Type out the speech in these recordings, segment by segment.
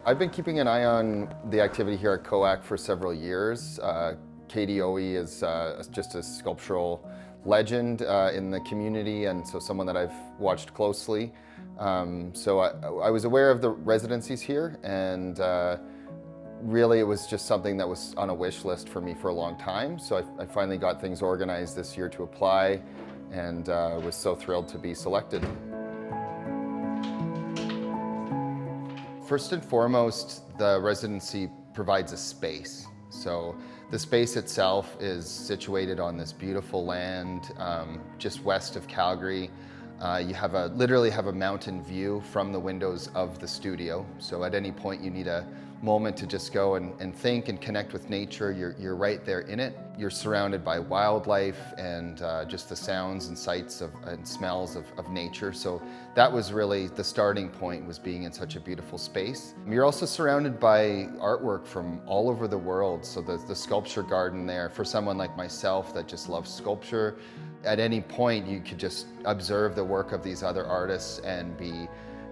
I've been keeping an eye on the activity here at KOAC for several years. KOAC is just a sculptural legend in the community, and so someone that I've watched closely. So I was aware of the residencies here, and really it was just something that was on a wish list for me for a long time. So I finally got things organized this year to apply, and was so thrilled to be selected. First and foremost, the residency provides a space. So the space itself is situated on this beautiful land just west of Calgary. You literally have a mountain view from the windows of the studio. So at any point you need a moment to just go and think and connect with nature, you're right there in it. You're surrounded by wildlife and just the sounds and sights and smells of nature. So that was really the starting point, was being in such a beautiful space. You're also surrounded by artwork from all over the world. So the sculpture garden there, for someone like myself that just loves sculpture, at any point you could just observe the work of these other artists and be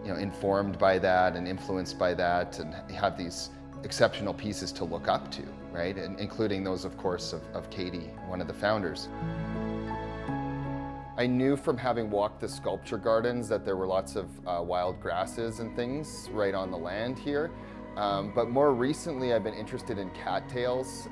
informed by that and influenced by that, and have these exceptional pieces to look up to, right? And including those, of course, of Katie, one of the founders. I knew from having walked the sculpture gardens that there were lots of wild grasses and things right on the land here. But more recently, I've been interested in cattails.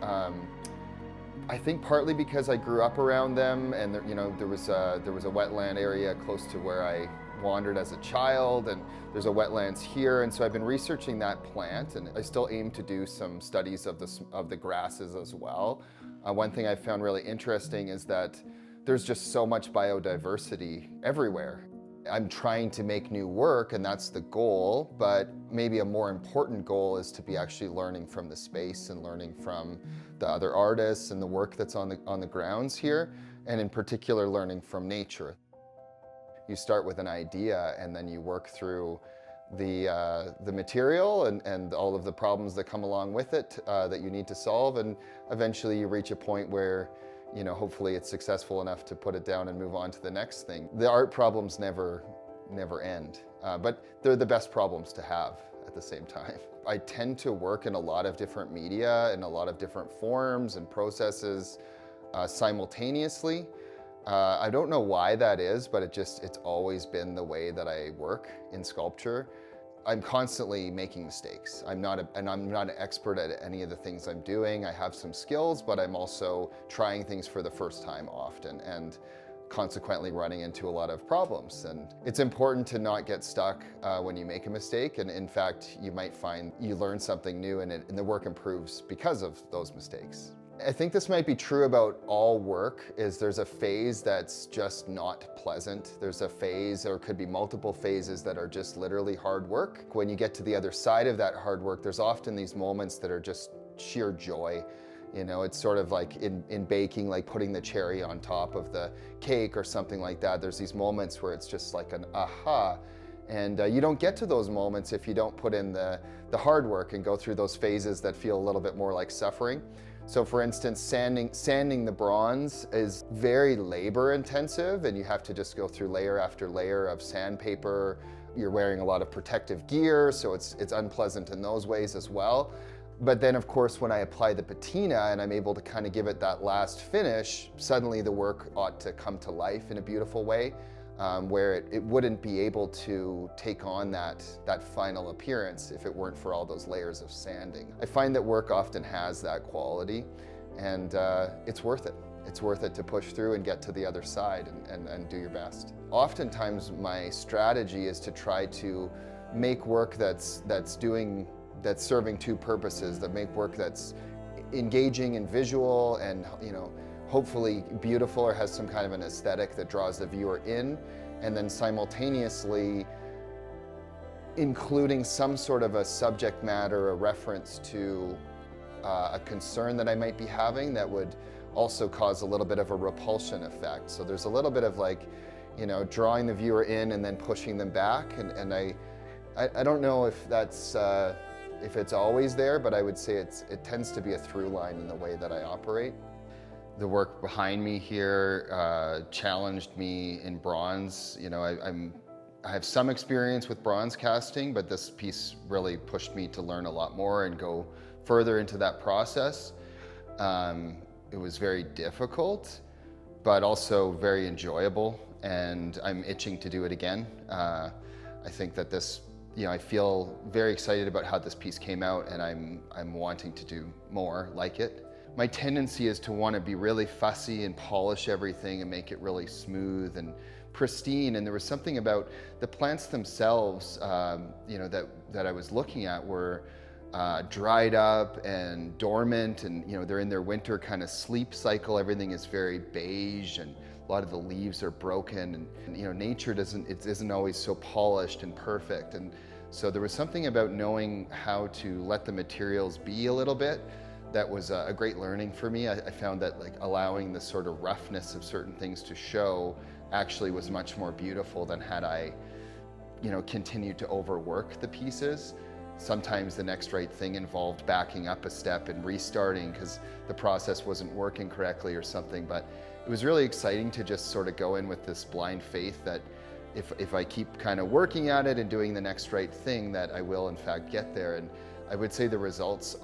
I think partly because I grew up around them, and there was a wetland area close to where I wandered as a child, and there's a wetlands here, and so I've been researching that plant, and I still aim to do some studies of the grasses as well. One thing I found really interesting is that there's just so much biodiversity everywhere. I'm trying to make new work, and that's the goal, but maybe a more important goal is to be actually learning from the space and learning from the other artists and the work that's on the grounds here, and in particular learning from nature. You start with an idea, and then you work through the material and all of the problems that come along with it that you need to solve, and eventually you reach a point where hopefully it's successful enough to put it down and move on to the next thing. The art problems never end, but they're the best problems to have at the same time. I tend to work in a lot of different media, in a lot of different forms and processes simultaneously. I don't know why that is, but it's always been the way that I work in sculpture. I'm constantly making mistakes. I'm not an expert at any of the things I'm doing. I have some skills, but I'm also trying things for the first time often, and consequently running into a lot of problems. And it's important to not get stuck when you make a mistake. And in fact, you might find you learn something new, and the work improves because of those mistakes. I think this might be true about all work, is there's a phase that's just not pleasant. There's a phase, or could be multiple phases, that are just literally hard work. When you get to the other side of that hard work, there's often these moments that are just sheer joy. It's sort of like in baking, like putting the cherry on top of the cake or something like that. There's these moments where it's just like an aha. And you don't get to those moments if you don't put in the hard work and go through those phases that feel a little bit more like suffering. So for instance, sanding the bronze is very labor intensive, and you have to just go through layer after layer of sandpaper. You're wearing a lot of protective gear, so it's unpleasant in those ways as well. But then of course, when I apply the patina and I'm able to kind of give it that last finish, suddenly the work ought to come to life in a beautiful way, where it wouldn't be able to take on that final appearance if it weren't for all those layers of sanding. I find that work often has that quality, and it's worth it. It's worth it to push through and get to the other side and do your best. Oftentimes my strategy is to try to make work that's serving two purposes, that make work that's engaging and visual and hopefully beautiful, or has some kind of an aesthetic that draws the viewer in, and then simultaneously including some sort of a subject matter, a reference to a concern that I might be having that would also cause a little bit of a repulsion effect. So there's a little bit of drawing the viewer in and then pushing them back, and I don't know if that's if it's always there, but I would say it tends to be a through line in the way that I operate. The work behind me here challenged me in bronze. I have some experience with bronze casting, but this piece really pushed me to learn a lot more and go further into that process. It was very difficult, but also very enjoyable, and I'm itching to do it again. I think that this, I feel very excited about how this piece came out, and I'm wanting to do more like it. My tendency is to want to be really fussy and polish everything and make it really smooth and pristine. And there was something about the plants themselves, that I was looking at were dried up and dormant, and they're in their winter kind of sleep cycle. Everything is very beige, and a lot of the leaves are broken, and nature isn't always so polished and perfect. And so there was something about knowing how to let the materials be a little bit that was a great learning for me. I found that allowing the sort of roughness of certain things to show actually was much more beautiful than had I continued to overwork the pieces. Sometimes the next right thing involved backing up a step and restarting because the process wasn't working correctly or something. But it was really exciting to just sort of go in with this blind faith that if I keep kind of working at it and doing the next right thing, that I will in fact get there. And I would say the results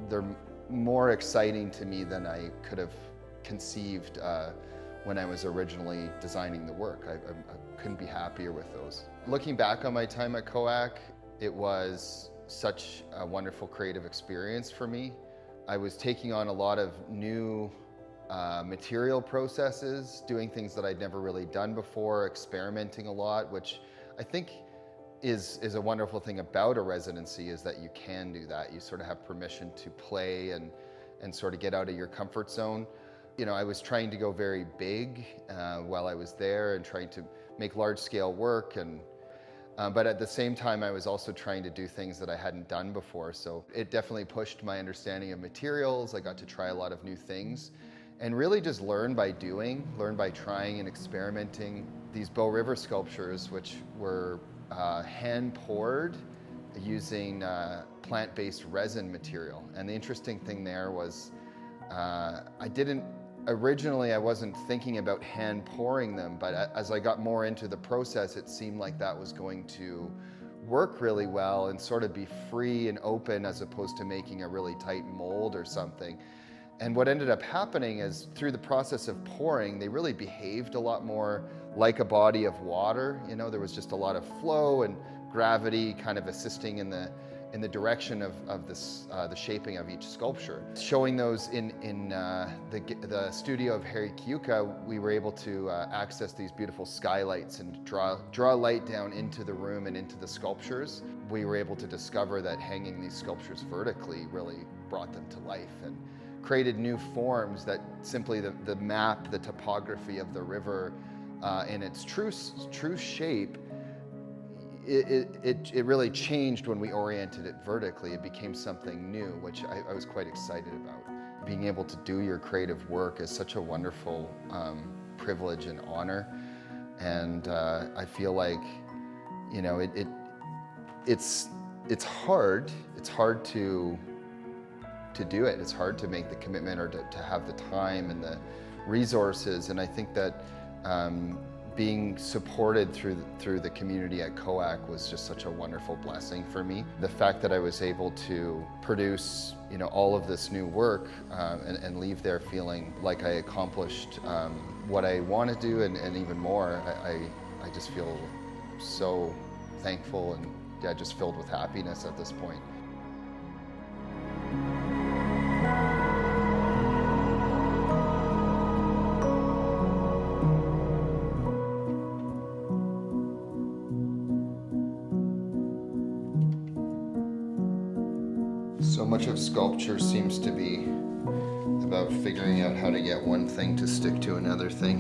they're more exciting to me than I could have conceived when I was originally designing the work. I couldn't be happier with those. Looking back on my time at KOAC, it was such a wonderful creative experience for me. I was taking on a lot of new material processes, doing things that I'd never really done before, experimenting a lot, which I think is a wonderful thing about a residency, is that you can do that. You sort of have permission to play and sort of get out of your comfort zone. I was trying to go very big while I was there and trying to make large-scale work, but at the same time, I was also trying to do things that I hadn't done before. So it definitely pushed my understanding of materials. I got to try a lot of new things and really just learn by doing, learn by trying and experimenting. These Bow River sculptures, which were hand poured using plant-based resin material. And the interesting thing there was originally I wasn't thinking about hand pouring them, but as I got more into the process, it seemed like that was going to work really well and sort of be free and open as opposed to making a really tight mold or something. And what ended up happening is through the process of pouring, they really behaved a lot more like a body of water. There was just a lot of flow and gravity kind of assisting in the direction of the shaping of each sculpture. Showing those in the studio of Harry Kiuka, we were able to access these beautiful skylights and draw light down into the room and into the sculptures. We were able to discover that hanging these sculptures vertically really brought them to life and created new forms that simply the map, the topography of the river in its true shape, it really changed when we oriented it vertically. It became something new, which I was quite excited about. Being able to do your creative work is such a wonderful privilege and honor, and I feel like it's hard. It's hard to do it. It's hard to make the commitment or to have the time and the resources, and I think that being supported through the community at KOAC was just such a wonderful blessing for me. The fact that I was able to produce all of this new work and leave there feeling like I accomplished what I want to do and even more, I just feel so thankful and just filled with happiness at this point. So much of sculpture seems to be about figuring out how to get one thing to stick to another thing.